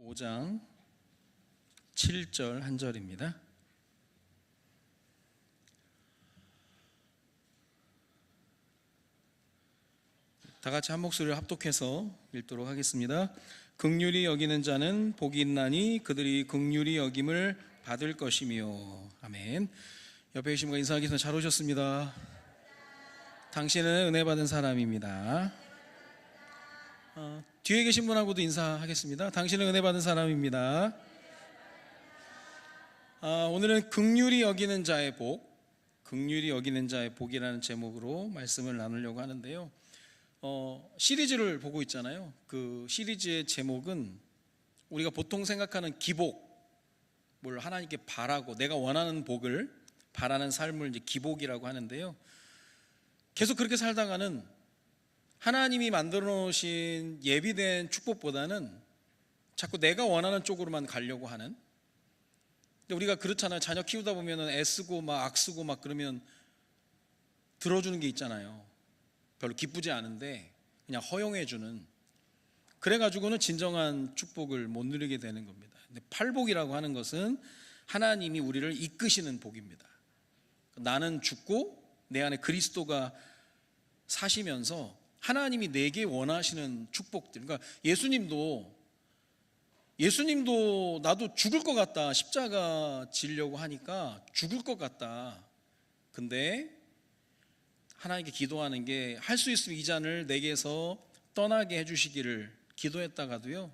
5장 7절 한 절입니다. 다 같이 한 목소리를 합독해서 읽도록 하겠습니다. 긍휼히 여기는 자는 복이 있나니 그들이 긍휼히 여김을 받을 것이며. 아멘. 옆에 계신 분 인사하기 잘 오셨습니다. 당신은 은혜 받은 사람입니다. 뒤에 계신 분하고도 인사하겠습니다. 당신은 은혜 받은 사람입니다. 오늘은 긍휼히 여기는 자의 복, 긍휼히 여기는 자의 복이라는 제목으로 말씀을 나누려고 하는데요. 시리즈를 보고 있잖아요. 그 시리즈의 제목은 우리가 보통 생각하는 기복, 뭘 하나님께 바라고 내가 원하는 복을 바라는 삶을 이제 기복이라고 하는데요. 계속 그렇게 살다가는 하나님이 만들어 놓으신 예비된 축복보다는 자꾸 내가 원하는 쪽으로만 가려고 하는. 근데 우리가 그렇잖아요. 자녀 키우다 보면 애쓰고 막 악쓰고 막 그러면 들어주는 게 있잖아요. 별로 기쁘지 않은데 그냥 허용해 주는. 그래가지고는 진정한 축복을 못 누리게 되는 겁니다. 근데 팔복이라고 하는 것은 하나님이 우리를 이끄시는 복입니다. 나는 죽고 내 안에 그리스도가 사시면서 하나님이 내게 원하시는 축복들. 그러니까 예수님도 나도 죽을 것 같다, 십자가 지려고 하니까 죽을 것 같다. 근데 하나님께 기도하는 게 할 수 있으면 이 잔을 내게서 떠나게 해주시기를 기도했다가도요,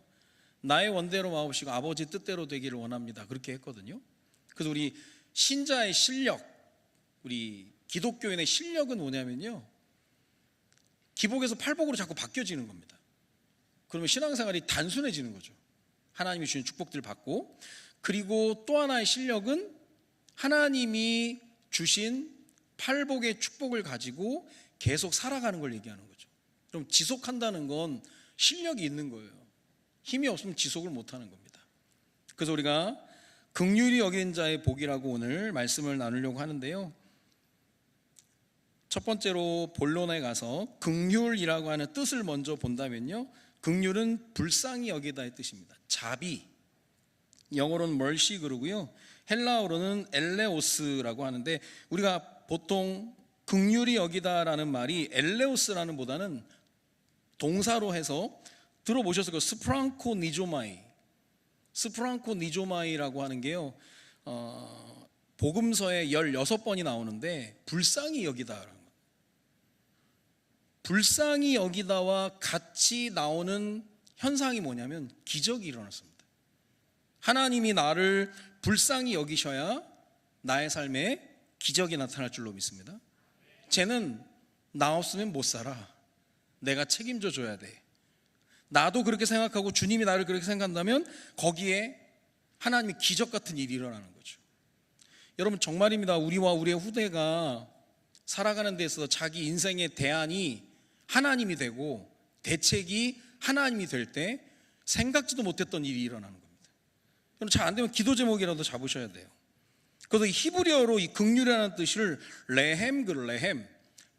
나의 원대로 마옵시고 아버지 뜻대로 되기를 원합니다. 그렇게 했거든요. 그래서 우리 신자의 실력, 우리 기독교인의 실력은 뭐냐면요, 기복에서 팔복으로 자꾸 바뀌어지는 겁니다. 그러면 신앙생활이 단순해지는 거죠. 하나님이 주신 축복들을 받고, 그리고 또 하나의 실력은 하나님이 주신 팔복의 축복을 가지고 계속 살아가는 걸 얘기하는 거죠. 그럼 지속한다는 건 실력이 있는 거예요. 힘이 없으면 지속을 못하는 겁니다. 그래서 우리가 긍휼히 여긴 자의 복이라고 오늘 말씀을 나누려고 하는데요. 첫 번째로 본론에 가서 긍휼이라고 하는 뜻을 먼저 본다면요, 긍휼은 불쌍히 여기다의 뜻입니다. 자비, 영어로는 mercy 그러고요, 헬라어로는 엘레오스라고 하는데, 우리가 보통 긍휼히 여기다라는 말이 엘레오스라는 보다는 동사로 해서 들어보셨을 거예요. 스프랑코 니조마이라고 하는 게요, 복음서에 16번이 나오는데 불쌍히 여기다라는, 불쌍히 여기다와 같이 나오는 현상이 뭐냐면 기적이 일어났습니다. 하나님이 나를 불쌍히 여기셔야 나의 삶에 기적이 나타날 줄로 믿습니다. 쟤는 나 없으면 못 살아. 내가 책임져 줘야 돼. 나도 그렇게 생각하고 주님이 나를 그렇게 생각한다면 거기에 하나님의 기적 같은 일이 일어나는 거죠. 여러분 정말입니다. 우리와 우리의 후대가 살아가는 데 있어서 자기 인생의 대안이 하나님이 되고 대책이 하나님이 될 때 생각지도 못했던 일이 일어나는 겁니다. 여러분 잘 안 되면 기도 제목이라도 잡으셔야 돼요. 그래서 히브리어로 이 긍휼이라는 뜻을 레헴,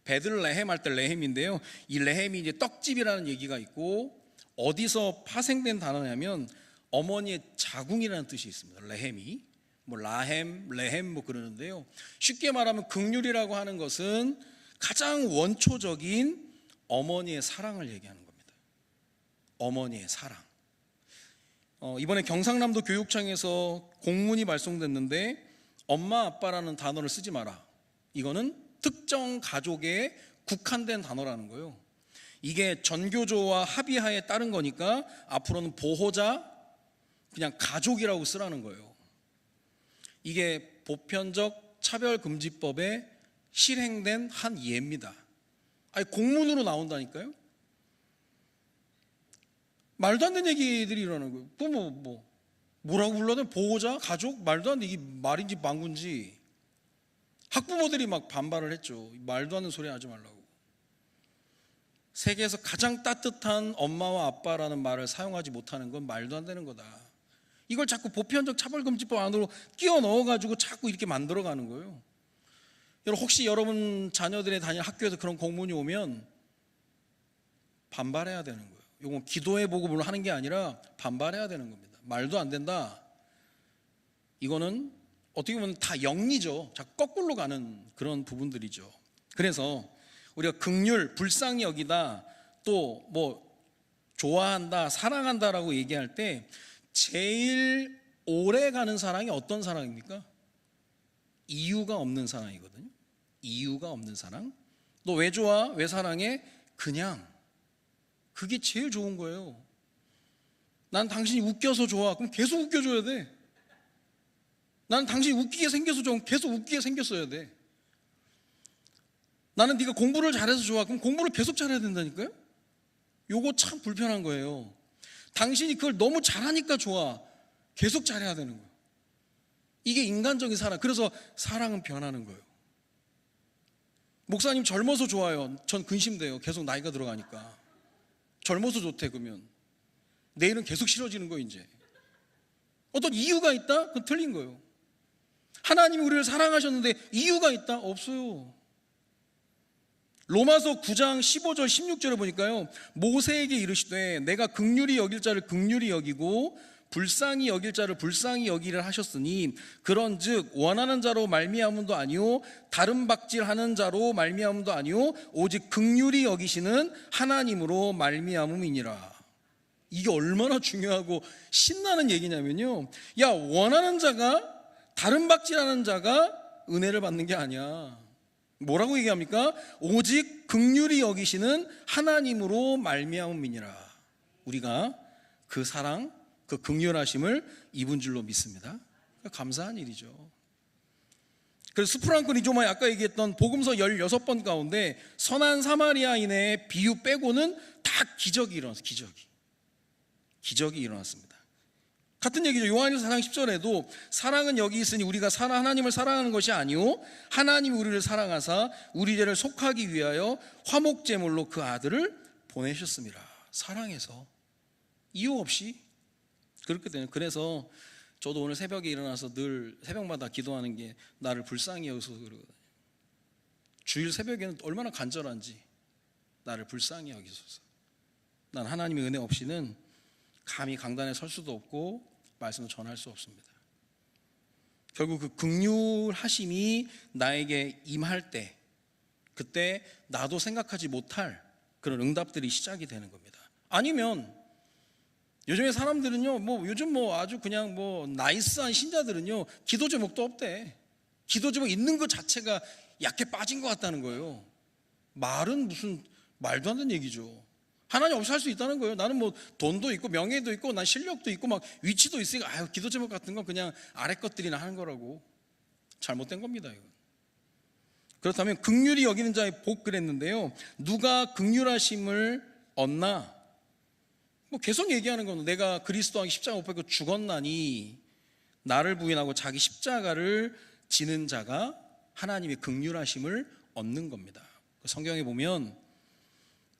베들레헴 할 때 레헴인데요, 이 레헴이 이제 떡집이라는 얘기가 있고, 어디서 파생된 단어냐면 어머니의 자궁이라는 뜻이 있습니다. 레헴이 뭐 라햄, 레헴 뭐 그러는데요, 쉽게 말하면 긍휼이라고 하는 것은 가장 원초적인 어머니의 사랑을 얘기하는 겁니다. 어머니의 사랑. 이번에 경상남도 교육청에서 공문이 발송됐는데 엄마 아빠라는 단어를 쓰지 마라. 이거는 특정 가족에 국한된 단어라는 거예요. 이게 전교조와 합의하에 따른 거니까 앞으로는 보호자, 그냥 가족이라고 쓰라는 거예요. 이게 보편적 차별금지법에 실행된 한 예입니다. 아니 공문으로 나온다니까요. 말도 안 되는 얘기들이 일어나는 거예요. 뭐라고 불러도 보호자, 가족, 말도 안 돼. 이게 말인지 망군지. 학부모들이 막 반발을 했죠. 말도 안 되는 소리 하지 말라고. 세계에서 가장 따뜻한 엄마와 아빠라는 말을 사용하지 못하는 건 말도 안 되는 거다. 이걸 자꾸 보편적 차별금지법 안으로 끼워 넣어가지고 자꾸 이렇게 만들어가는 거예요. 여러분 혹시 여러분 자녀들이 다니는 학교에서 그런 공문이 오면 반발해야 되는 거예요. 이건 기도의 복음을 하는 게 아니라 반발해야 되는 겁니다. 말도 안 된다. 이거는 어떻게 보면 다 영리죠. 자, 거꾸로 가는 그런 부분들이죠. 그래서 우리가 긍휼, 불쌍히 여기다, 또 뭐 좋아한다, 사랑한다라고 얘기할 때 제일 오래 가는 사랑이 어떤 사랑입니까? 이유가 없는 사랑이거든요. 이유가 없는 사랑. 너 왜 좋아? 왜 사랑해? 그냥. 그게 제일 좋은 거예요. 난 당신이 웃겨서 좋아. 그럼 계속 웃겨줘야 돼. 나는 당신이 웃기게 생겨서 좋아. 계속 웃기게 생겼어야 돼. 나는 네가 공부를 잘해서 좋아. 그럼 공부를 계속 잘해야 된다니까요. 요거 참 불편한 거예요. 당신이 그걸 너무 잘하니까 좋아. 계속 잘해야 되는 거예요. 이게 인간적인 사랑. 그래서 사랑은 변하는 거예요. 목사님 젊어서 좋아요. 전 근심돼요. 계속 나이가 들어가니까. 젊어서 좋대 그러면 내일은 계속 싫어지는 거예요. 이제 어떤 이유가 있다? 그건 틀린 거예요. 하나님이 우리를 사랑하셨는데 이유가 있다? 없어요. 로마서 9장 15절 16절에 보니까요, 모세에게 이르시되 내가 긍휼히 여길 자를 긍휼히 여기고 불쌍히 여길 자를 불쌍히 여기를 하셨으니 그런즉 원하는 자로 말미암음도 아니요 다른 박질하는 자로 말미암음도 아니요 오직 긍휼히 여기시는 하나님으로 말미암음이니라. 이게 얼마나 중요하고 신나는 얘기냐면요, 야, 원하는 자가, 다른 박질하는 자가 은혜를 받는 게 아니야. 뭐라고 얘기합니까? 오직 긍휼히 여기시는 하나님으로 말미암음이니라. 우리가 그 사랑, 그 긍휼하심을 입은 줄로 믿습니다. 감사한 일이죠. 그래서 스프랑크 리조마이 아까 얘기했던 복음서 16번 가운데 선한 사마리아인의 비유 빼고는 다 기적이 일어났어요. 기적이 일어났습니다. 같은 얘기죠. 요한일서 4장 10절에도 사랑은 여기 있으니 우리가 하나님을 사랑하는 것이 아니요 하나님이 우리를 사랑하사 우리 죄를 속하기 위하여 화목제물로 그 아들을 보내셨습니다. 사랑해서, 이유 없이 그렇게 되는. 그래서 저도 오늘 새벽에 일어나서 늘 새벽마다 기도하는 게 나를 불쌍히 여기서 그러거든요. 주일 새벽에는 얼마나 간절한지 나를 불쌍히 여기소서. 난 하나님의 은혜 없이는 감히 강단에 설 수도 없고 말씀을 전할 수 없습니다. 결국 그 긍휼하심이 나에게 임할 때, 그때 나도 생각하지 못할 그런 응답들이 시작이 되는 겁니다. 아니면 요즘에 사람들은요, 요즘 아주 그냥 나이스한 신자들은요, 기도 제목도 없대. 기도 제목 있는 것 자체가 약해 빠진 것 같다는 거예요. 말은 무슨 말도 안 되는 얘기죠. 하나님 없이 할 수 있다는 거예요. 나는 돈도 있고 명예도 있고 난 실력도 있고 막 위치도 있으니까 기도 제목 같은 건 그냥 아래 것들이나 하는 거라고. 잘못된 겁니다, 이건. 그렇다면 긍휼히 여기는 자의 복 그랬는데요, 누가 긍휼하심을 얻나? 계속 얘기하는 건 내가 그리스도와 십자가 못 박고 죽었나니 나를 부인하고 자기 십자가를 지는 자가 하나님의 긍휼하심을 얻는 겁니다. 성경에 보면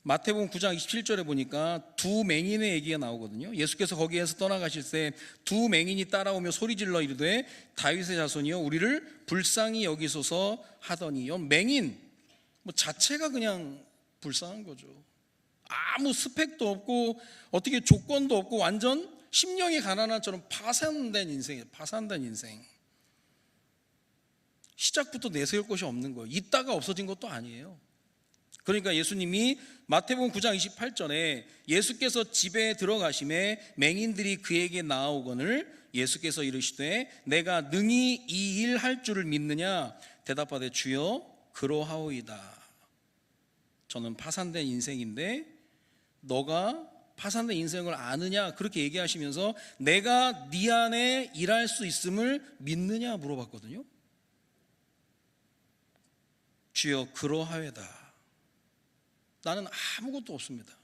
마태복음 9장 27절에 보니까 두 맹인의 얘기가 나오거든요. 예수께서 거기에서 떠나가실 때 두 맹인이 따라오며 소리질러 이르되 다윗의 자손이여 우리를 불쌍히 여기소서 하더니, 맹인 자체가 그냥 불쌍한 거죠. 아무 스펙도 없고 어떻게 조건도 없고 완전 심령이 가난한 처럼 파산된 인생이에요. 파산된 인생. 시작부터 내세울 것이 없는 거예요. 있다가 없어진 것도 아니에요. 그러니까 예수님이 마태복음 9장 28절에 예수께서 집에 들어가심에 맹인들이 그에게 나아오거늘 예수께서 이르시되 내가 능히 이 일 할 줄을 믿느냐? 대답하되 주여 그러하오이다. 저는 파산된 인생인데 너가 파산된 인생을 아느냐? 그렇게 얘기하시면서 내가 네 안에 일할 수 있음을 믿느냐 물어봤거든요. 주여 그러하오이다. 나는 아무것도 없습니다.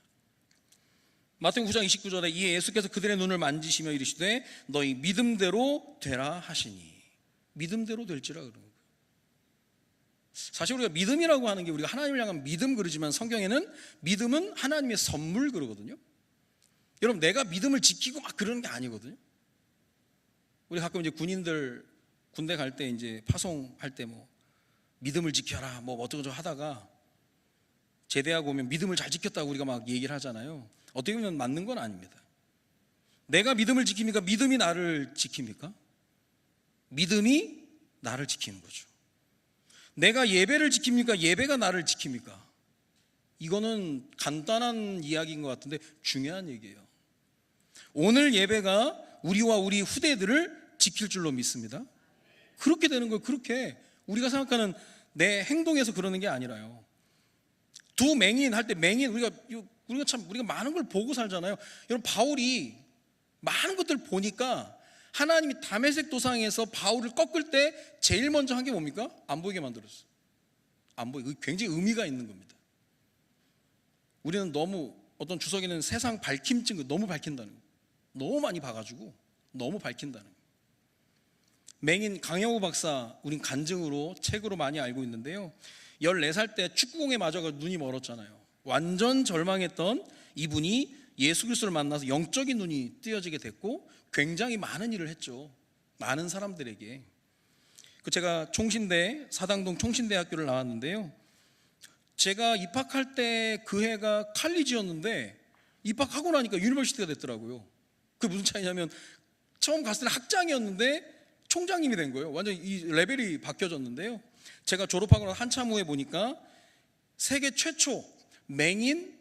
마태복음 9장 29절에 이에 예수께서 그들의 눈을 만지시며 이르시되 너희 믿음대로 되라 하시니, 믿음대로 될지라 그러는 거예요. 사실 우리가 믿음이라고 하는 게 우리가 하나님을 향한 믿음 그러지만 성경에는 믿음은 하나님의 선물 그러거든요. 여러분, 내가 믿음을 지키고 막 그러는 게 아니거든요. 우리 가끔 이제 군인들 군대 갈 때 이제 파송할 때 믿음을 지켜라 어쩌고저쩌고 하다가 제대하고 오면 믿음을 잘 지켰다고 우리가 막 얘기를 하잖아요. 어떻게 보면 맞는 건 아닙니다. 내가 믿음을 지킵니까? 믿음이 나를 지킵니까? 믿음이 나를 지키는 거죠. 내가 예배를 지킵니까? 예배가 나를 지킵니까? 이거는 간단한 이야기인 것 같은데 중요한 얘기예요. 오늘 예배가 우리와 우리 후대들을 지킬 줄로 믿습니다. 그렇게 되는 거예요. 그렇게 우리가 생각하는 내 행동에서 그러는 게 아니라요. 두 맹인 할 때 맹인 우리가 많은 걸 보고 살잖아요. 여러분 바울이 많은 것들 보니까 하나님이 다메섹 도상에서 바울을 꺾을 때 제일 먼저 한 게 뭡니까? 안 보이게 만들었어요. 안 보이게. 굉장히 의미가 있는 겁니다. 우리는 너무 어떤 주석에는 세상 밝힘증 너무 밝힌다는 거예요. 너무 많이 봐가지고 너무 밝힌다는 거예요. 맹인 강영우 박사 우린 간증으로 책으로 많이 알고 있는데요. 14살 때 축구공에 맞아가 눈이 멀었잖아요. 완전 절망했던 이분이 예수 그리스도를 만나서 영적인 눈이 뜨여지게 됐고 굉장히 많은 일을 했죠. 많은 사람들에게. 제가 총신대 사당동 총신대학교를 나왔는데요. 제가 입학할 때 그 해가 칼리지였는데 입학하고 나니까 유니버시티가 됐더라고요. 그게 무슨 차이냐면 처음 갔을 때 학장이었는데 총장님이 된 거예요. 완전 이 레벨이 바뀌어졌는데요. 제가 졸업하고 나서 한참 후에 보니까 세계 최초 맹인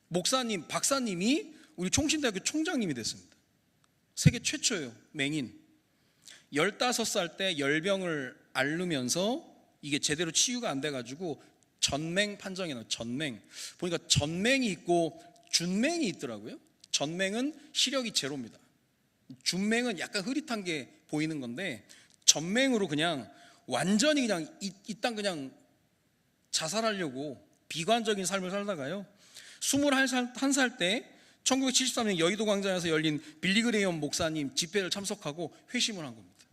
목사님, 박사님이 우리 총신대학교 총장님이 됐습니다. 세계 최초예요. 맹인. 15살 때 열병을 앓으면서 이게 제대로 치유가 안 돼가지고 전맹 판정이 나와요. 전맹. 보니까 전맹이 있고 준맹이 있더라고요. 전맹은 시력이 제로입니다. 준맹은 약간 흐릿한 게 보이는 건데 전맹으로 그냥 완전히 그냥 이 땅 그냥 자살하려고 비관적인 삶을 살다가요. 21살 때 1973년 여의도 광장에서 열린 빌리그레이엄 목사님 집회를 참석하고 회심을 한 겁니다.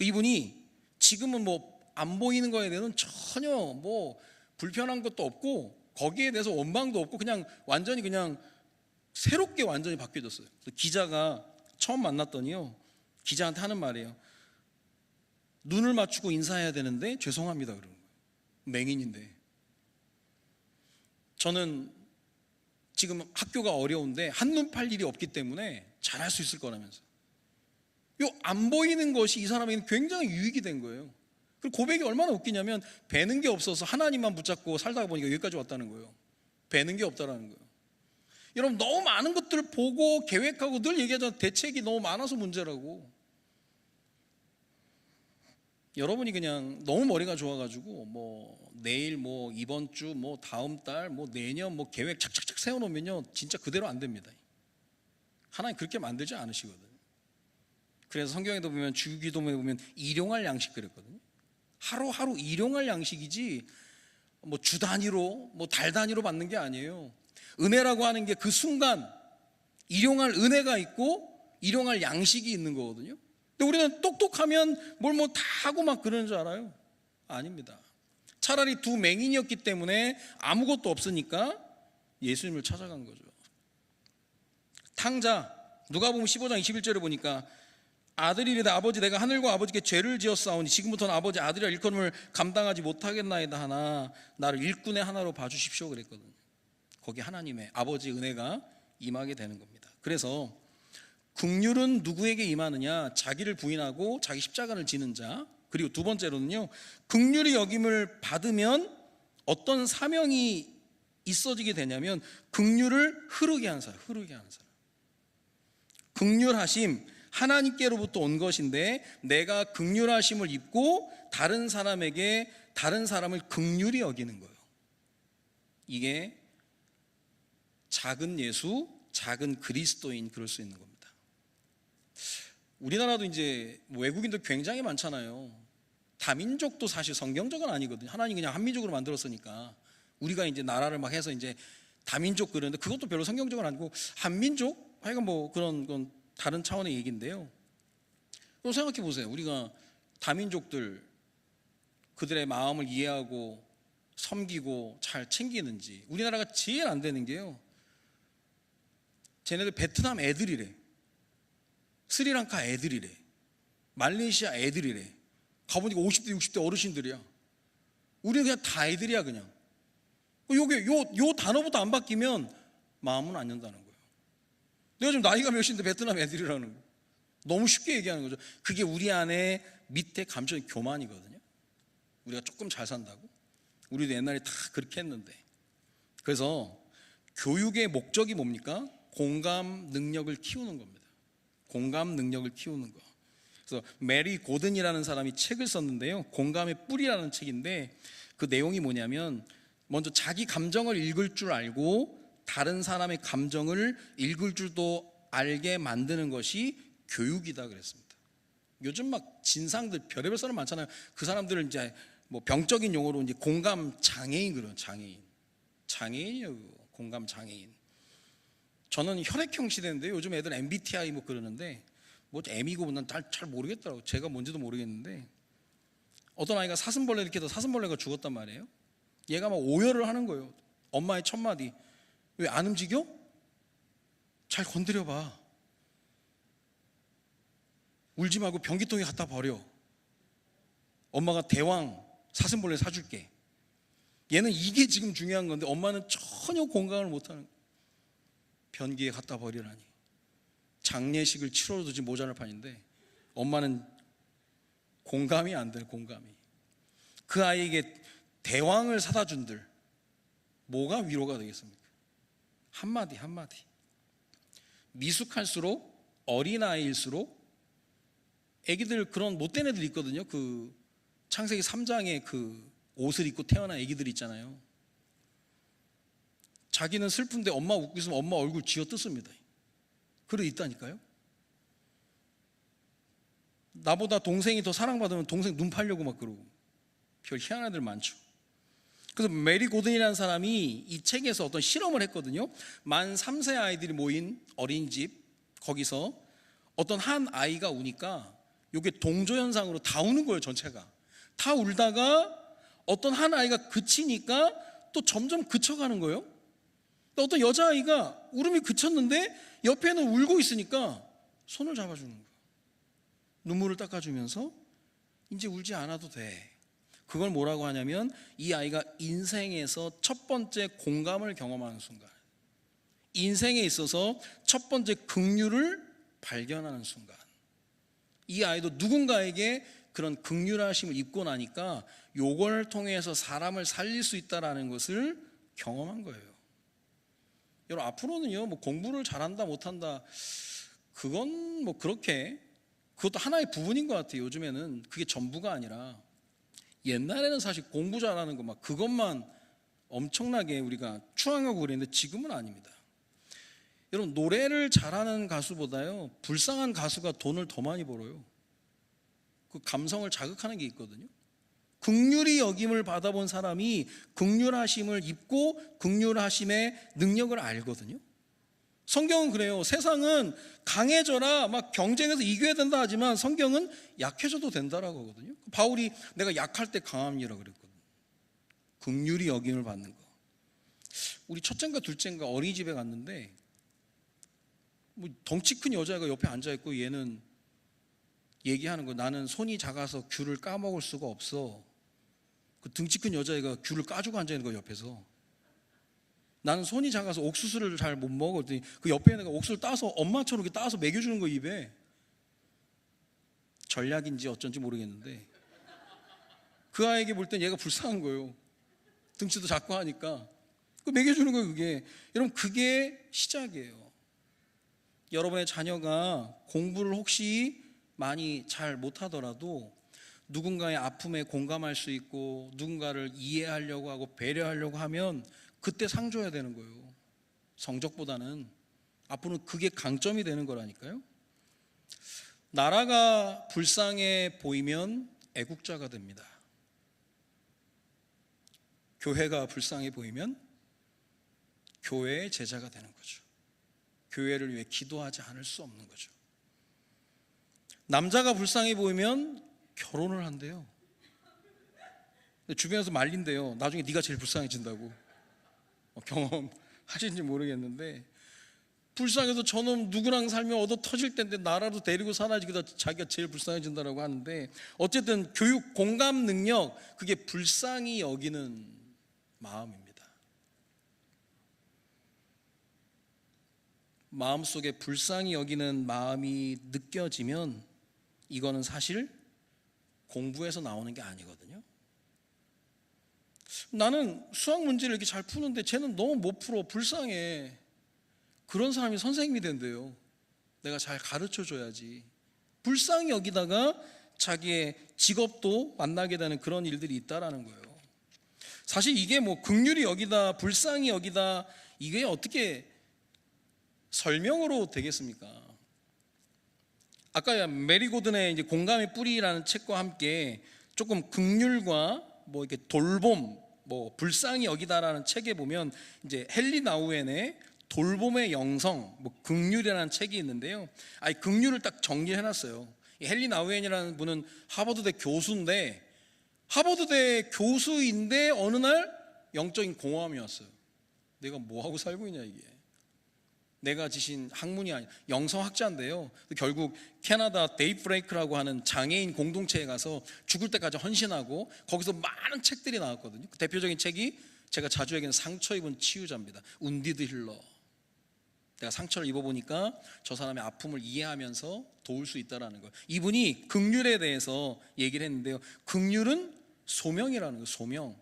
이분이 지금은 뭐 안 보이는 거에 대해서는 전혀 뭐 불편한 것도 없고 거기에 대해서 원망도 없고 그냥 완전히 그냥 새롭게 완전히 바뀌어졌어요. 기자가 처음 만났더니요. 기자한테 하는 말이에요. 눈을 맞추고 인사해야 되는데 죄송합니다 그러는 거예요. 맹인인데. 저는 지금 학교가 어려운데 한눈 팔 일이 없기 때문에 잘할 수 있을 거라면서. 요 안 보이는 것이 이 사람에게는 굉장히 유익이 된 거예요. 그리고 고백이 얼마나 웃기냐면 배는 게 없어서 하나님만 붙잡고 살다가 보니까 여기까지 왔다는 거예요. 배는 게 없다라는 거예요. 여러분 너무 많은 것들을 보고 계획하고 늘 얘기하잖아요. 대책이 너무 많아서 문제라고. 여러분이 그냥 너무 머리가 좋아가지고 뭐 내일 뭐 이번 주 뭐 다음 달 뭐 내년 뭐 계획 착착착 세워놓으면요 진짜 그대로 안 됩니다. 하나님 그렇게 만들지 않으시거든요. 그래서 성경에도 보면 주기도문에 보면 일용할 양식 그랬거든요. 하루하루 일용할 양식이지 뭐 주 단위로 뭐 달 단위로 받는 게 아니에요. 은혜라고 하는 게 그 순간 일용할 은혜가 있고 일용할 양식이 있는 거거든요. 근데 우리는 똑똑하면 뭘 뭐 다 하고 막 그러는 줄 알아요? 아닙니다. 차라리 두 맹인이었기 때문에 아무것도 없으니까 예수님을 찾아간 거죠. 탕자 누가복음 15장 21절에 보니까 아들이 이르되 아버지 내가 하늘과 아버지께 죄를 지었사오니 지금부터는 아버지 아들이라 일컬음을 감당하지 못하겠나이다 하나 나를 일꾼의 하나로 봐주십시오 그랬거든요. 거기 하나님의 아버지 은혜가 임하게 되는 겁니다. 그래서 긍휼은 누구에게 임하느냐? 자기를 부인하고 자기 십자가를 지는 자. 그리고 두 번째로는요, 긍휼히 여김을 받으면 어떤 사명이 있어지게 되냐면 긍휼을 흐르게 하는 사람. 긍휼하심 하나님께로부터 온 것인데 내가 긍휼하심을 입고 다른 사람에게 다른 사람을 긍휼히 여기는 거예요. 이게 작은 예수, 작은 그리스도인 그럴 수 있는 겁니다. 우리나라도 이제 외국인들 굉장히 많잖아요. 다민족도 사실 성경적은 아니거든요. 하나님 그냥 한민족으로 만들었으니까 우리가 이제 나라를 막 해서 이제 다민족 그러는데 그것도 별로 성경적은 아니고 한민족? 하여간 뭐 그런 건 다른 차원의 얘기인데요. 또 생각해 보세요. 우리가 다민족들 그들의 마음을 이해하고 섬기고 잘 챙기는지. 우리나라가 제일 안 되는 게요. 쟤네들 베트남 애들이래. 스리랑카 애들이래. 말레이시아 애들이래. 가보니까 50대 60대 어르신들이야. 우리는 그냥 다 애들이야 그냥. 요게 요 단어부터 안 바뀌면 마음은 안 연다는 거예요. 내가 지금 나이가 몇인데 베트남 애들이라는 거. 너무 쉽게 얘기하는 거죠. 그게 우리 안에 밑에 감춰진 교만이거든요. 우리가 조금 잘 산다고. 우리도 옛날에 다 그렇게 했는데. 그래서 교육의 목적이 뭡니까? 공감 능력을 키우는 겁니다. 공감 능력을 키우는 거. 그래서 메리 고든이라는 사람이 책을 썼는데요, 공감의 뿌리라는 책인데, 그 내용이 뭐냐면 먼저 자기 감정을 읽을 줄 알고 다른 사람의 감정을 읽을 줄도 알게 만드는 것이 교육이다 그랬습니다. 요즘 막 진상들 별의별 사람 많잖아요. 그 사람들은 이제 뭐 병적인 용어로 이제 공감 장애인 그런 장애인이에요. 공감 장애인. 저는 혈액형 시대인데 요즘 애들 MBTI 뭐 그러는데 뭐 M이고 난 잘 모르겠더라고. 제가 뭔지도 모르겠는데 어떤 아이가 사슴벌레 이렇게 해서 사슴벌레가 죽었단 말이에요. 얘가 막 오열을 하는 거예요. 엄마의 첫마디, 왜 안 움직여? 잘 건드려봐. 울지 말고 변기통에 갖다 버려. 엄마가 대왕 사슴벌레 사줄게. 얘는 이게 지금 중요한 건데 엄마는 전혀 공감을 못하는 거예요. 변기에 갖다 버리라니. 장례식을 치러도 지금 모자랄 판인데 엄마는 공감이 안 돼요. 공감이. 그 아이에게 대왕을 사다 준들 뭐가 위로가 되겠습니까? 한마디 한마디. 미숙할수록, 어린아이일수록, 애기들 그런 못된 애들 있거든요. 그 창세기 3장에 그 옷을 입고 태어난 애기들 있잖아요. 자기는 슬픈데 엄마 웃고 있으면 엄마 얼굴 쥐어뜯습니다. 그래 있다니까요. 나보다 동생이 더 사랑받으면 동생 눈 팔려고 막 그러고. 별 희한한 애들 많죠. 그래서 메리 고든이라는 사람이 이 책에서 어떤 실험을 했거든요. 만 3세 아이들이 모인 어린이집, 거기서 어떤 한 아이가 우니까 이게 동조현상으로 다 우는 거예요. 전체가 다 울다가 어떤 한 아이가 그치니까 또 점점 그쳐가는 거예요. 또 어떤 여자아이가 울음이 그쳤는데 옆에는 울고 있으니까 손을 잡아주는 거예요. 눈물을 닦아주면서 이제 울지 않아도 돼. 그걸 뭐라고 하냐면 이 아이가 인생에서 첫 번째 공감을 경험하는 순간, 인생에 있어서 첫 번째 긍휼을 발견하는 순간, 이 아이도 누군가에게 그런 긍휼하심을 입고 나니까 요걸 통해서 사람을 살릴 수 있다는 것을 경험한 거예요. 여러분 앞으로는요, 뭐 공부를 잘한다 못한다 그건 뭐 그렇게, 그것도 하나의 부분인 것 같아요. 요즘에는 그게 전부가 아니라, 옛날에는 사실 공부 잘하는 거 막 그것만 엄청나게 우리가 추앙하고 그랬는데 지금은 아닙니다. 여러분 노래를 잘하는 가수보다요 불쌍한 가수가 돈을 더 많이 벌어요. 그 감성을 자극하는 게 있거든요. 긍휼히 여김을 받아본 사람이 긍휼하심을 입고 긍휼하심의 능력을 알거든요. 성경은 그래요. 세상은 강해져라 막 경쟁해서 이겨야 된다 하지만 성경은 약해져도 된다라고 하거든요. 바울이 내가 약할 때 강함이라고 그랬거든요. 긍휼히 여김을 받는 거. 우리 첫째인가 둘째인가 어린이집에 갔는데 뭐 덩치 큰 여자가 옆에 앉아있고 얘는 얘기하는 거, 나는 손이 작아서 귤을 까먹을 수가 없어. 그 등치 큰 여자애가 귤을 까주고 앉아있는 거 옆에서. 나는 손이 작아서 옥수수를 잘 못 먹어. 그랬더니 그 옆에 있는 애가 옥수수를 따서 엄마처럼 이렇게 따서 먹여주는 거 입에. 전략인지 어쩐지 모르겠는데 그 아이에게 볼 땐 얘가 불쌍한 거예요. 등치도 작고 하니까 그 먹여주는 거예요. 그게 여러분 그게 시작이에요. 여러분의 자녀가 공부를 혹시 많이 잘 못하더라도 누군가의 아픔에 공감할 수 있고 누군가를 이해하려고 하고 배려하려고 하면 그때 상 줘야 되는 거예요. 성적보다는. 앞으로는 그게 강점이 되는 거라니까요. 나라가 불쌍해 보이면 애국자가 됩니다. 교회가 불쌍해 보이면 교회의 제자가 되는 거죠. 교회를 위해 기도하지 않을 수 없는 거죠. 남자가 불쌍해 보이면 결혼을 한대요. 주변에서 말린대요. 나중에 네가 제일 불쌍해진다고. 경험하신지 모르겠는데 불쌍해도 저놈 누구랑 살면 얻어 터질 텐데 나라도 데리고 살아야지, 그다 자기가 제일 불쌍해진다라고 하는데, 어쨌든 교육 공감 능력, 그게 불쌍히 여기는 마음입니다. 마음속에 불쌍히 여기는 마음이 느껴지면 이거는 사실 공부에서 나오는 게 아니거든요. 나는 수학 문제를 이렇게 잘 푸는데 쟤는 너무 못 풀어, 불쌍해. 그런 사람이 선생님이 된대요. 내가 잘 가르쳐 줘야지. 불쌍히 여기다가 자기의 직업도 만나게 되는 그런 일들이 있다라는 거예요. 사실 이게 뭐 긍휼히 여기다, 불쌍히 여기다, 이게 어떻게 설명으로 되겠습니까? 아까 메리 고든의 이제 공감의 뿌리라는 책과 함께 조금 긍휼과 뭐 이렇게 돌봄, 뭐 불쌍히 여기다라는 책에 보면 이제 헨리 나우엔의 돌봄의 영성, 뭐 긍휼이라는 책이 있는데요. 아니 긍휼을 딱 정리해 놨어요. 헨리 나우엔이라는 분은 하버드대 교수인데 하버드대 교수인데 어느 날 영적인 공허함이 왔어요. 내가 뭐 하고 살고 있냐 이게. 내가 지신 학문이 아니야. 영성학자인데요. 결국 캐나다 데이브레이크라고 하는 장애인 공동체에 가서 죽을 때까지 헌신하고 거기서 많은 책들이 나왔거든요. 그 대표적인 책이 제가 자주 얘기하는 상처 입은 치유자입니다. 운디드 힐러. 내가 상처를 입어보니까 저 사람의 아픔을 이해하면서 도울 수 있다는 거예요. 이분이 긍휼에 대해서 얘기를 했는데요. 긍휼은 소명이라는 거예요. 소명.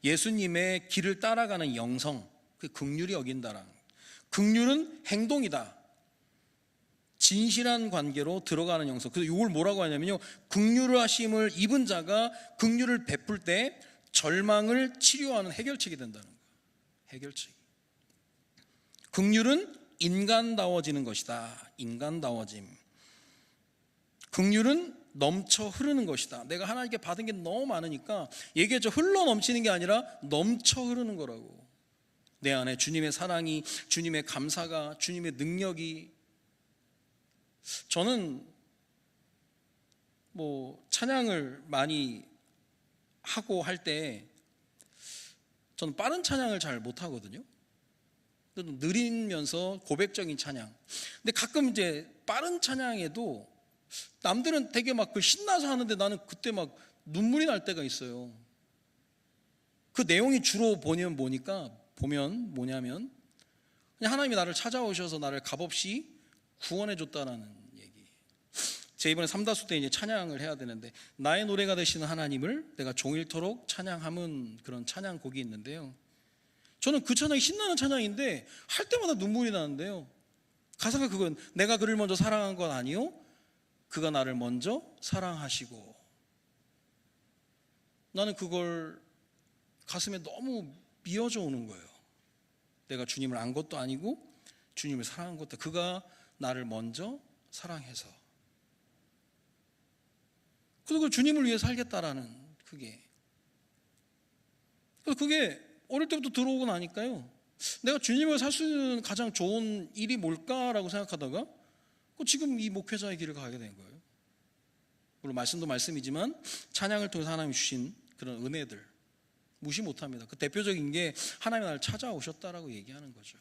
예수님의 길을 따라가는 영성, 그 긍휼히 여긴다라는 거예요. 긍휼은 행동이다. 진실한 관계로 들어가는 영성. 그래서 이걸 뭐라고 하냐면요, 긍휼을 하심을 입은 자가 긍휼을 베풀 때 절망을 치료하는 해결책이 된다는 거예요. 해결책. 긍휼은 인간다워지는 것이다. 인간다워짐. 긍휼은 넘쳐 흐르는 것이다. 내가 하나님께 받은 게 너무 많으니까 얘기했죠. 흘러 넘치는 게 아니라 넘쳐 흐르는 거라고. 내 안에 주님의 사랑이, 주님의 감사가, 주님의 능력이. 저는 뭐 찬양을 많이 하고 할 때 저는 빠른 찬양을 잘 못하거든요. 느리면서 고백적인 찬양. 근데 가끔 이제 빠른 찬양에도 남들은 되게 막 그 신나서 하는데 나는 그때 막 눈물이 날 때가 있어요. 그 내용이 주로 보면 뭐냐면 그냥 하나님이 나를 찾아오셔서 나를 값없이 구원해 줬다라는 얘기. 제 이번에 삼다수 때 이제 찬양을 해야 되는데 나의 노래가 되시는 하나님을 내가 종일토록 찬양함은 그런 찬양곡이 있는데요. 저는 그 찬양이 신나는 찬양인데 할 때마다 눈물이 나는데요. 가사가 그건 내가 그를 먼저 사랑한 건 아니요 그가 나를 먼저 사랑하시고. 나는 그걸 가슴에 너무 미어져 오는 거예요. 내가 주님을 안 것도 아니고 주님을 사랑한 것도, 그가 나를 먼저 사랑해서 그리고 주님을 위해 살겠다라는 그게 어릴 때부터 들어오고 나니까요, 내가 주님을 살 수 있는 가장 좋은 일이 뭘까라고 생각하다가 지금 이 목회자의 길을 가게 된 거예요. 물론 말씀도 말씀이지만 찬양을 통해서 하나님이 주신 그런 은혜들 무시 못합니다. 그 대표적인 게 하나님이 나를 찾아오셨다라고 얘기하는 거죠.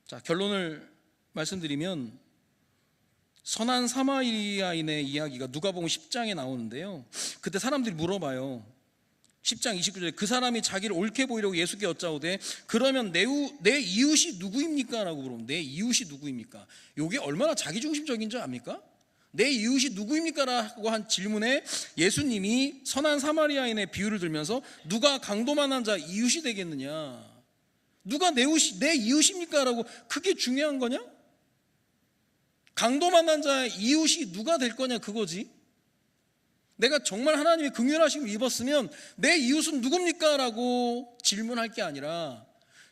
자, 결론을 말씀드리면 선한 사마리아인의 이야기가 누가복음 10장에 나오는데요. 그때 사람들이 물어봐요. 10장 29절에 그 사람이 자기를 옳게 보이려고 예수께 여짜오되 그러면 내 이웃이 누구입니까? 라고 물어보면 내 이웃이 누구입니까? 이게 얼마나 자기중심적인 줄 압니까? 내 이웃이 누구입니까? 라고 한 질문에 예수님이 선한 사마리아인의 비유를 들면서 누가 강도 만난 자 이웃이 되겠느냐, 누가 내 이웃입니까? 라고 그게 중요한 거냐? 강도 만난 자의 이웃이 누가 될 거냐 그거지. 내가 정말 하나님의 긍휼하심을 입었으면 내 이웃은 누굽니까? 라고 질문할 게 아니라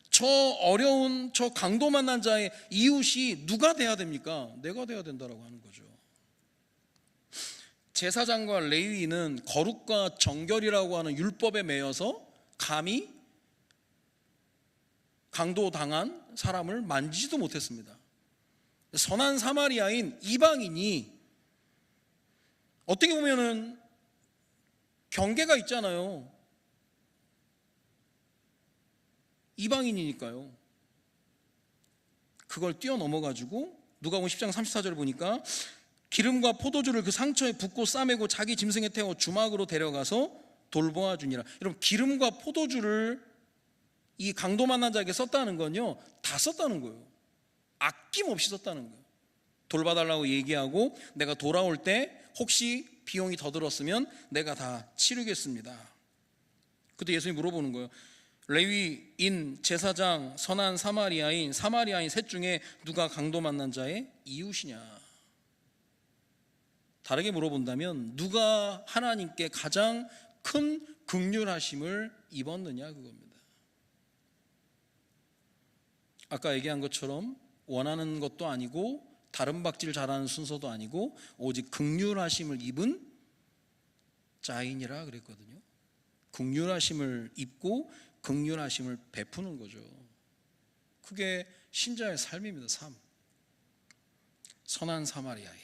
저 어려운 저 강도 만난 자의 이웃이 누가 돼야 됩니까? 내가 돼야 된다라고 하는 거죠. 제사장과 레위인은 거룩과 정결이라고 하는 율법에 매여서 감히 강도당한 사람을 만지지도 못했습니다. 선한 사마리아인 이방인이 어떻게 보면은 경계가 있잖아요. 이방인이니까요. 그걸 뛰어넘어가지고 누가복음 10장 34절을 보니까 기름과 포도주를 그 상처에 붓고 싸매고 자기 짐승에 태워 주막으로 데려가서 돌보아 주니라. 여러분, 기름과 포도주를 이 강도 만난 자에게 썼다는 건요, 다 썼다는 거예요. 아낌없이 썼다는 거예요. 돌봐달라고 얘기하고 내가 돌아올 때 혹시 비용이 더 들었으면 내가 다 치르겠습니다. 그때 예수님이 물어보는 거예요. 레위인, 제사장, 선한 사마리아인 셋 중에 누가 강도 만난 자의 이웃이냐? 다르게 물어본다면 누가 하나님께 가장 큰 긍휼하심을 입었느냐 그겁니다. 아까 얘기한 것처럼 원하는 것도 아니고 다른 박질 잘하는 순서도 아니고 오직 긍휼하심을 입은 자인이라 그랬거든요. 긍휼하심을 입고 긍휼하심을 베푸는 거죠. 그게 신자의 삶입니다. 삶. 선한 사마리아인.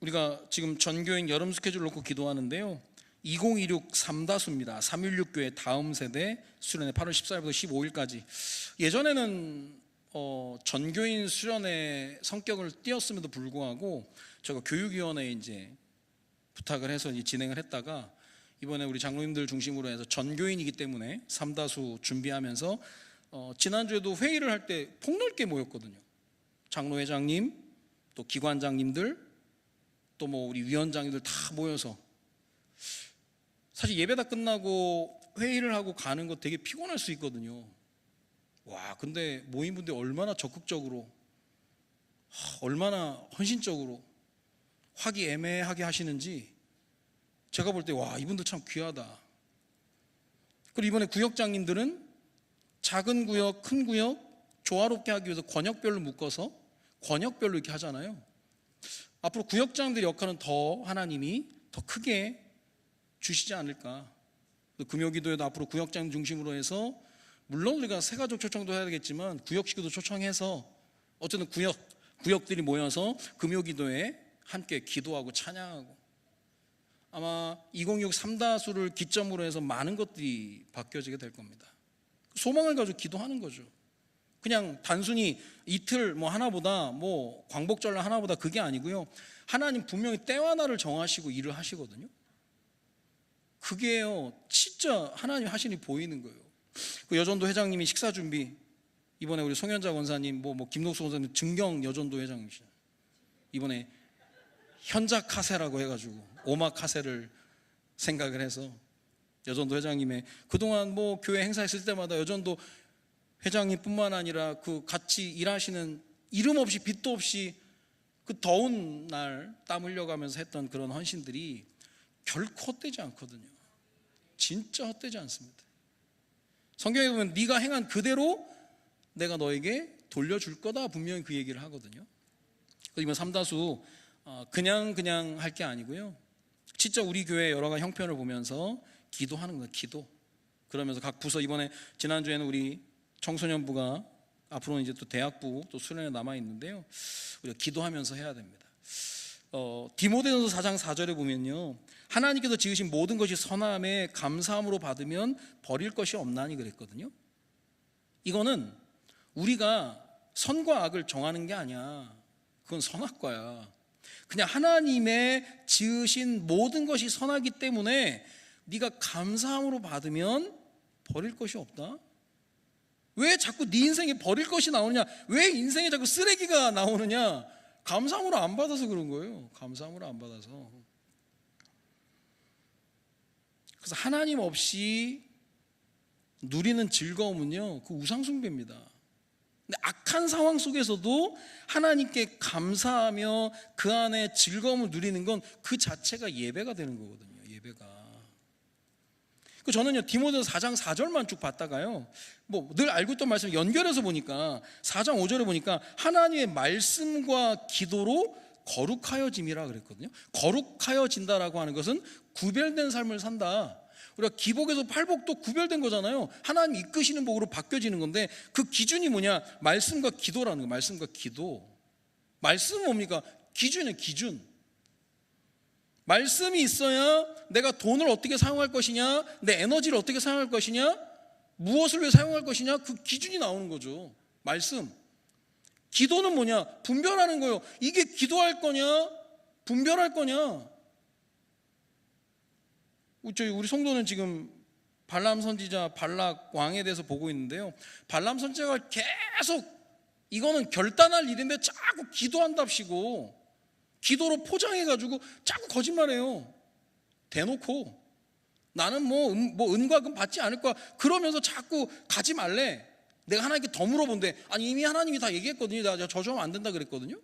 우리가 지금 전교인 여름 스케줄 놓고 기도하는데요, 2026 3다수입니다. 316 교회 다음 세대 수련회 8월 14일부터 15일까지. 예전에는 전교인 수련회 성격을 띄었음에도 불구하고 제가 교육위원회에 이제 부탁을 해서 이제 진행을 했다가 이번에 우리 장로님들 중심으로 해서 전교인이기 때문에 3다수 준비하면서 지난주에도 회의를 할 때 폭넓게 모였거든요. 장로회장님, 또 기관장님들, 또 뭐 우리 위원장님들 다 모여서 사실 예배 다 끝나고 회의를 하고 가는 거 되게 피곤할 수 있거든요. 와, 근데 모임분들이 얼마나 적극적으로, 얼마나 헌신적으로 화기애매하게 하시는지 제가 볼 때 와, 이분들 참 귀하다. 그리고 이번에 구역장님들은 작은 구역, 큰 구역 조화롭게 하기 위해서 권역별로 묶어서 권역별로 이렇게 하잖아요. 앞으로 구역장들의 역할은 더 하나님이 더 크게 주시지 않을까. 금요기도에도 앞으로 구역장 중심으로 해서 물론 우리가 새가족 초청도 해야 되겠지만 구역식구도 초청해서 어쨌든 구역들이 모여서 금요기도에 함께 기도하고 찬양하고, 아마 2026 3다수를 기점으로 해서 많은 것들이 바뀌어지게 될 겁니다. 소망을 가지고 기도하는 거죠. 그냥 단순히 이틀 뭐 하나보다 뭐 광복절날 하나보다 그게 아니고요, 하나님 분명히 때와 날을 정하시고 일을 하시거든요. 그게요 진짜 하나님 하시니 보이는 거예요. 그 여전도 회장님이 식사 준비, 이번에 우리 송현자 권사님, 뭐 김록수 권사님 증경 여전도 회장님이시죠. 이번에 현자카세라고 해가지고 오마카세를 생각을 해서 여전도 회장님의 그동안 뭐 교회 행사 있을 때마다 여전도 회장님뿐만 아니라 그 같이 일하시는 이름 없이 빛도 없이 그 더운 날 땀 흘려가면서 했던 그런 헌신들이 결코 헛되지 않거든요. 진짜 헛되지 않습니다. 성경에 보면 네가 행한 그대로 내가 너에게 돌려줄 거다 분명히 그 얘기를 하거든요. 이번 3다수 그냥 할 게 아니고요, 진짜 우리 교회 여러 가지 형편을 보면서 기도하는 거예요. 기도. 그러면서 각 부서, 이번에 지난주에는 우리 청소년부가, 앞으로는 이제 또 대학부 또 수련회 남아 있는데요, 우리가 기도하면서 해야 됩니다. 디모데전서 4장 4절에 보면요, 하나님께서 지으신 모든 것이 선함에 감사함으로 받으면 버릴 것이 없나니 그랬거든요. 이거는 우리가 선과 악을 정하는 게 아니야. 그건 선악과야. 그냥 하나님의 지으신 모든 것이 선하기 때문에 네가 감사함으로 받으면 버릴 것이 없다. 왜 자꾸 네 인생에 버릴 것이 나오느냐, 왜 인생에 자꾸 쓰레기가 나오느냐, 감사함으로 안 받아서 그런 거예요. 감사함으로 안 받아서. 그래서 하나님 없이 누리는 즐거움은요, 그 우상숭배입니다. 근데 악한 상황 속에서도 하나님께 감사하며 그 안에 즐거움을 누리는 건 그 자체가 예배가 되는 거거든요. 예배가. 저는요 디모데전서 4장 4절만 쭉 봤다가요, 뭐 늘 알고 있던 말씀 연결해서 보니까 4장 5절에 보니까 하나님의 말씀과 기도로 거룩하여짐이라 그랬거든요. 거룩하여진다라고 하는 것은 구별된 삶을 산다. 우리가 기복에서 팔복도 구별된 거잖아요. 하나님 이끄시는 복으로 바뀌어지는 건데 그 기준이 뭐냐, 말씀과 기도라는 거예요. 말씀과 기도. 말씀은 뭡니까? 기준이에요. 기준. 말씀이 있어야 내가 돈을 어떻게 사용할 것이냐, 내 에너지를 어떻게 사용할 것이냐, 무엇을 위해 사용할 것이냐, 그 기준이 나오는 거죠. 말씀. 기도는 뭐냐? 분별하는 거예요. 이게 기도할 거냐, 분별할 거냐. 우리 성도는 지금 발람 선지자 발락 왕에 대해서 보고 있는데요, 발람 선지자가 계속 이거는 결단할 일인데 자꾸 기도한답시고 기도로 포장해가지고 자꾸 거짓말해요. 대놓고 나는 뭐 은과 금 받지 않을 거야 그러면서 자꾸 가지 말래. 내가 하나님께 더 물어본대. 아니 이미 하나님이 다 얘기했거든요. 나 저주하면 안 된다 그랬거든요.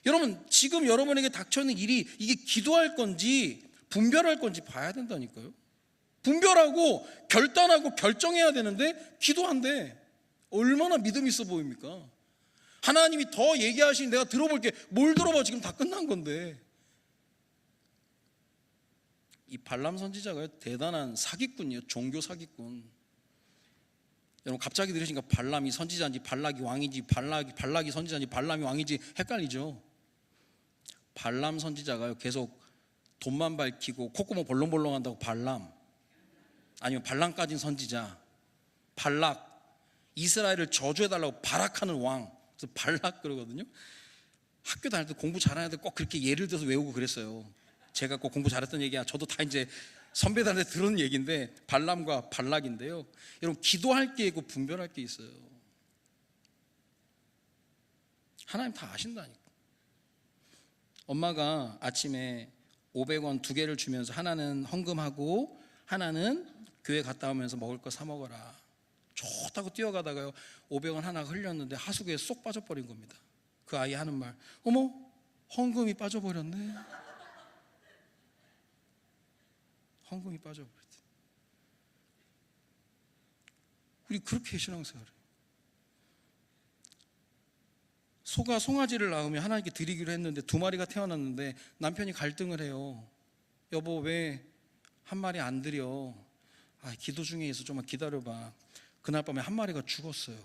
여러분 지금 여러분에게 닥쳐있는 일이 이게 기도할 건지 분별할 건지 봐야 된다니까요. 분별하고 결단하고 결정해야 되는데 기도한대. 얼마나 믿음 있어 보입니까? 하나님이 더 얘기하시니 내가 들어볼게. 뭘 들어봐. 지금 다 끝난 건데. 이 발람 선지자가 대단한 사기꾼이에요. 종교 사기꾼. 여러분 갑자기 들으시니까 발람이 선지자인지 발락이 왕인지 발락이 선지자인지 발람이 왕인지 헷갈리죠. 발람 선지자가요 계속 돈만 밝히고 콧구멍 벌렁벌렁 한다고 발람, 아니면 발람까진 선지자, 발락, 이스라엘을 저주해달라고 바락하는 왕, 그래서 발락 그러거든요. 학교 다닐 때 공부 잘하는 애들 꼭 그렇게 예를 들어서 외우고 그랬어요. 제가 꼭 공부 잘했던 얘기야. 저도 다 이제 선배들한테 들은 얘기인데 발람과 발락인데요. 여러분 기도할 게 있고 분별할 게 있어요. 하나님 다 아신다니까. 엄마가 아침에 500원 2개를 주면서 하나는 헌금하고 하나는 교회 갔다 오면서 먹을 거 사 먹어라. 좋다고 뛰어가다가요 500원 하나 흘렸는데 하수구에 쏙 빠져버린 겁니다. 그 아이 하는 말, 어머 헌금이 빠져버렸네. 헌금이 빠져버렸대. 우리 그렇게 신앙생활을 해요. 소가 송아지를 낳으면 하나님께 드리기로 했는데 2마리가 태어났는데 남편이 갈등을 해요. 여보 왜 한 마리 안 드려? 기도 중에 있어. 좀만 기다려봐. 그날 밤에 한 마리가 죽었어요.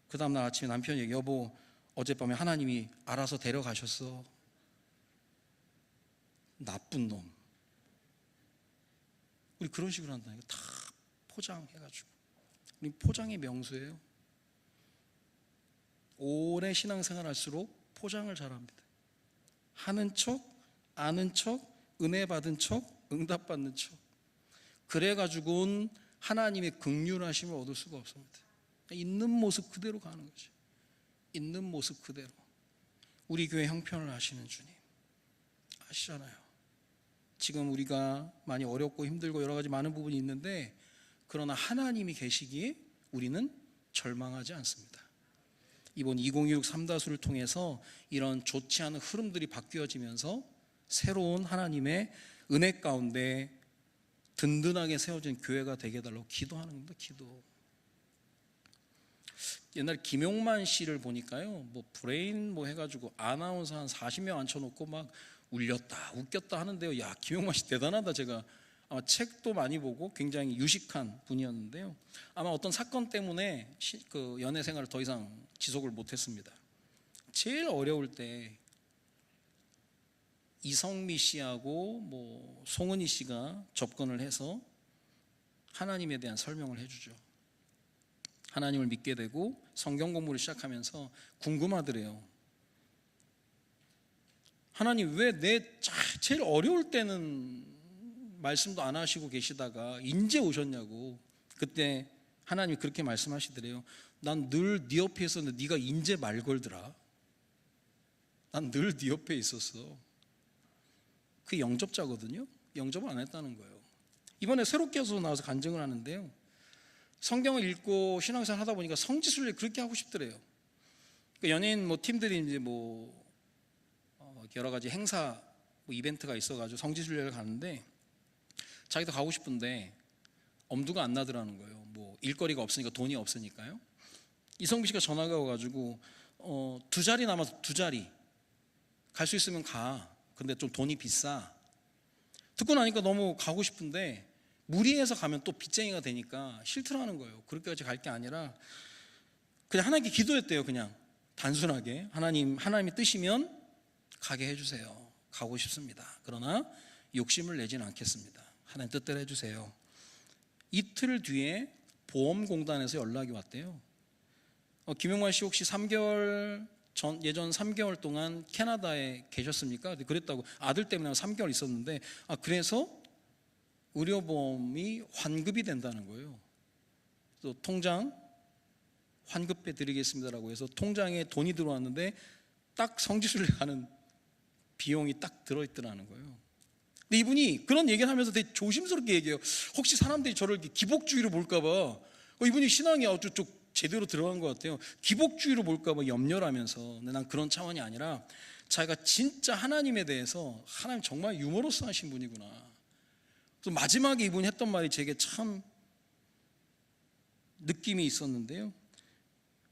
그 다음날 아침에 남편이 얘기해. 여보 어젯밤에 하나님이 알아서 데려가셨어. 나쁜 놈. 우리 그런 식으로 한다니까. 다 포장해가지고. 우리 포장의 명수예요. 오래 신앙생활 할수록 포장을 잘합니다. 하는 척, 아는 척, 은혜 받은 척, 응답 받는 척. 그래가지고는 하나님의 긍휼하심을 얻을 수가 없습니다. 있는 모습 그대로 가는 거죠. 있는 모습 그대로. 우리 교회 형편을 아시는 주님 아시잖아요. 지금 우리가 많이 어렵고 힘들고 여러 가지 많은 부분이 있는데, 그러나 하나님이 계시기에 우리는 절망하지 않습니다. 이번 2016 삼다수를 통해서 이런 좋지 않은 흐름들이 바뀌어지면서 새로운 하나님의 은혜 가운데 든든하게 세워진 교회가 되게 해달라고 기도하는 겁니다. 기도. 옛날 김용만 씨를 보니까요, 뭐 브레인 뭐 해가지고 아나운서 한 40명 앉혀놓고 막 울렸다 웃겼다 하는데요. 야, 김용만 씨 대단하다. 제가 아마 책도 많이 보고 굉장히 유식한 분이었는데요. 아마 어떤 사건 때문에 그 연애 생활을 더 이상 지속을 못했습니다. 제일 어려울 때 이성미 씨하고 뭐 송은희 씨가 접근을 해서 하나님에 대한 설명을 해주죠. 하나님을 믿게 되고 성경 공부를 시작하면서 궁금하더래요. 하나님 왜 내 제일 어려울 때는 말씀도 안 하시고 계시다가 이제 오셨냐고. 그때 하나님이 그렇게 말씀하시더래요. 난 늘 네 옆에 있었는데 네가 인제 말 걸더라. 난 늘 네 옆에 있었어. 그 영접자거든요. 영접을 안 했다는 거예요. 이번에 새롭게 해서 나와서 간증을 하는데요, 성경을 읽고 신앙생활 하다 보니까 성지순례 그렇게 하고 싶더래요. 연예인 뭐 팀들이 이제 뭐 여러 가지 행사 뭐 이벤트가 있어가지고 성지순례를 가는데 자기도 가고 싶은데 엄두가 안 나더라는 거예요. 뭐 일거리가 없으니까, 돈이 없으니까요. 이성비 씨가 전화가 와가지고 2자리 남아서 2자리 갈 수 있으면 가. 근데 좀 돈이 비싸. 듣고 나니까 너무 가고 싶은데 무리해서 가면 또 빚쟁이가 되니까 싫더라는 거예요. 그렇게까지 갈 게 아니라 그냥 하나님께 기도했대요. 그냥 단순하게 하나님이 뜨시면 가게 해주세요. 가고 싶습니다. 그러나 욕심을 내지는 않겠습니다. 하나님 뜻대로 해주세요. 이틀 뒤에 보험공단에서 연락이 왔대요. 김용만 씨 혹시 3개월 예전 3개월 동안 캐나다에 계셨습니까? 그랬다고. 아들 때문에 3개월 있었는데 그래서 의료보험이 환급이 된다는 거예요. 또 통장 환급해 드리겠습니다라고 해서 통장에 돈이 들어왔는데 딱 성지순례 가는 비용이 딱 들어있더라는 거예요. 근데 이분이 그런 얘기를 하면서 되게 조심스럽게 얘기해요. 혹시 사람들이 저를 기복주의로 볼까봐, 이분이 신앙이 좀 제대로 들어간 것 같아요. 기복주의로 볼까봐 염려를 하면서. 근데 난 그런 차원이 아니라 자기가 진짜 하나님에 대해서 하나님 정말 유머러스 하신 분이구나. 또 마지막에 이분이 했던 말이 제게 참 느낌이 있었는데요.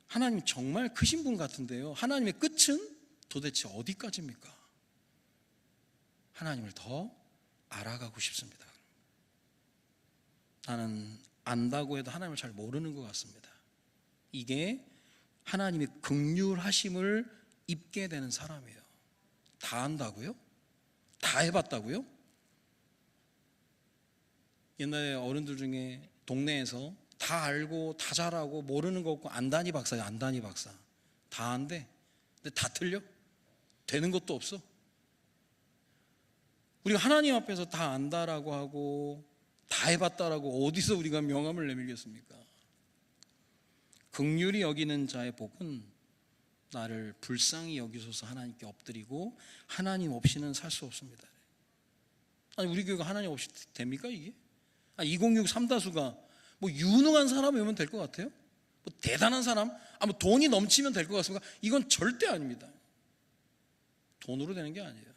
하나님 정말 크신 분 같은데요, 하나님의 끝은 도대체 어디까지입니까? 하나님을 더 알아가고 싶습니다. 나는 안다고 해도 하나님을 잘 모르는 것 같습니다. 이게 하나님의 긍휼하심을 입게 되는 사람이에요. 다 안다고요? 다 해봤다고요? 옛날에 어른들 중에 동네에서 다 알고 다 잘하고 모르는 거 없고 안다니 박사야. 안다니 박사. 다 안돼. 근데 다 틀려. 되는 것도 없어. 우리가 하나님 앞에서 다 안다라고 하고 다 해봤다라고 어디서 우리가 명함을 내밀겠습니까? 긍휼히 여기는 자의 복은 나를 불쌍히 여기소서 하나님께 엎드리고 하나님 없이는 살 수 없습니다. 아니 우리 교회가 하나님 없이 됩니까 이게? 2063 삼다수가 뭐 유능한 사람이 오면 될 것 같아요? 뭐 대단한 사람? 뭐 돈이 넘치면 될 것 같습니까? 이건 절대 아닙니다. 돈으로 되는 게 아니에요.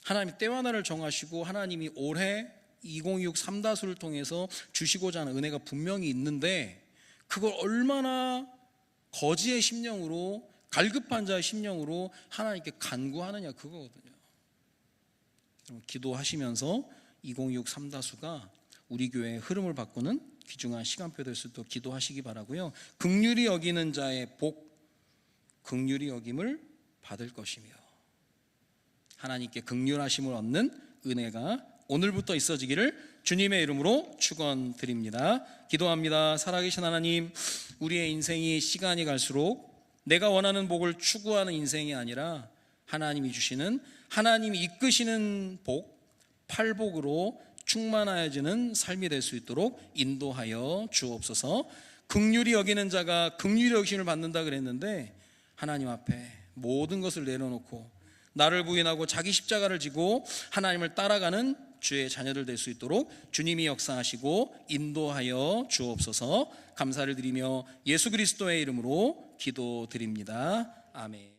하나님이 때와 날을 정하시고 하나님이 올해 2026 삼다수를 통해서 주시고자 하는 은혜가 분명히 있는데, 그걸 얼마나 거지의 심령으로, 갈급한 자의 심령으로 하나님께 간구하느냐, 그거거든요. 기도하시면서 2026 삼다수가 우리 교회의 흐름을 바꾸는 귀중한 시간표 될 수 있도록 기도하시기 바라고요. 긍휼히 여기는 자의 복, 긍휼히 여김을 받을 것이며 하나님께 긍휼하심을 얻는 은혜가 오늘부터 있어지기를 주님의 이름으로 축원드립니다. 기도합니다. 살아계신 하나님, 우리의 인생이 시간이 갈수록 내가 원하는 복을 추구하는 인생이 아니라 하나님이 주시는, 하나님이 이끄시는 복, 팔복으로 충만하여지는 삶이 될 수 있도록 인도하여 주옵소서. 긍휼히 여기는 자가 긍휼히 여기심을 받는다 그랬는데, 하나님 앞에 모든 것을 내려놓고 나를 부인하고 자기 십자가를 지고 하나님을 따라가는 주의 자녀들 될 수 있도록 주님이 역사하시고 인도하여 주옵소서. 감사를 드리며 예수 그리스도의 이름으로 기도드립니다. 아멘.